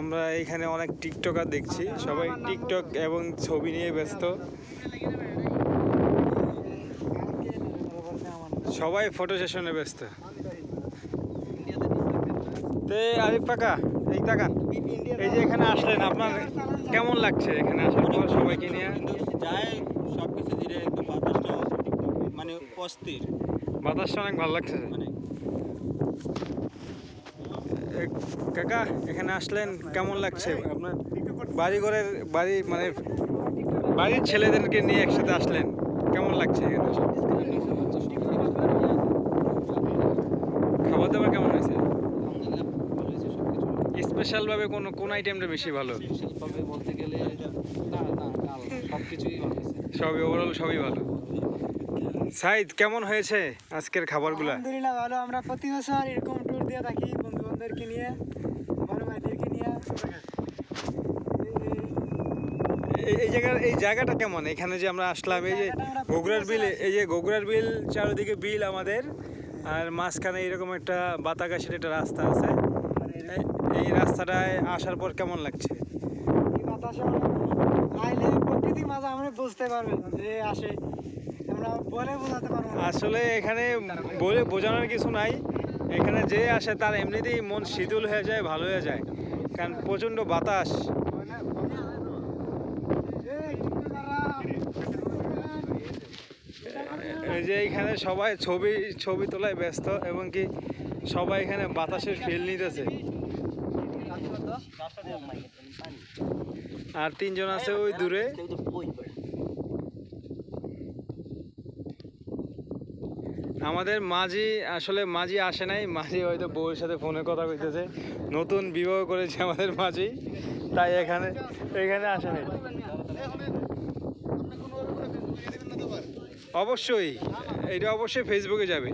আমরা এখানে অনেক টিকটকার দেখছি, সবাই টিকটক এবং ছবি নিয়ে ব্যস্ত, সবাই ফটো সেশনে ব্যস্ত। তো আরিফ কাকা, এই কাকা, এই যে এখানে আসলেন, আপনার কেমন লাগছে এখানে আসার পর সবাইকে নিয়ে? যায় সব কিছু ধীরে একদম বাতাসটা মানে অস্থির, বাতাসটা অনেক ভালো লাগছে। কাকা এখানে আসলেন, কেমন লাগছে আপনার? বাড়ি মানে বাড়ির ছেলেদেরকে নিয়ে একসাথে আসলেন, কেমন লাগছে এখানে? খাবার দাবার কেমন হয়েছে? স্পেশাল ভাবে কোন আইটেমটা বেশি ভালো? বলতে গেলে সবকিছুই সবই ওভারঅল সবই ভালো। সাইদ কেমন হয়েছে আজকের খাবারগুলো? আলহামদুলিল্লাহ ভালো। আমরা প্রতি বছর এরকম ট্যুর দিয়ে থাকি বন্ধু বান্ধবদেরকে নিয়ে, বড় ভাইদেরকে নিয়ে। এই জায়গাটা কেমন? এখানে যে আমরা আসলাম, এই যে গোগরার বিল, এই যে গোগরার বিল, চারিদিকে বিল আমাদের, আর মাঝখানে এরকম একটা বাতাগাছের একটা রাস্তা আছে। এই রাস্তাটায় আসার পর কেমন লাগছে? এই বাতাসে আইলে প্রকৃতির মাঝে আমরা বুঝতে পারবেন যে আসে, আমরা বলে বোঝাতে পারবো না। আসলে এখানে বলে বোঝানোর কিছু নাই, এখানে যে আসে তার এমনিতেই মন শীতল হয়ে যায়, ভালো হয়ে যায়, কারণ প্রচণ্ড বাতাস। এই যে এখানে সবাই ছবি তোলায় ব্যস্ত, এবং কি সবাই এখানে বাতাসের ফিল নিতেছে। আর তিনজন আছে ওই দূরে। আমাদের মাঝি আসে নাই, মাঝি হয়তো বউয়ের সাথে ফোনে কথা কইতেছে, নতুন বিবাহ করেছে আমাদের মাঝি, তাই এখানে আসে নাই। অবশ্যই এটা অবশ্যই ফেসবুকে যাবে।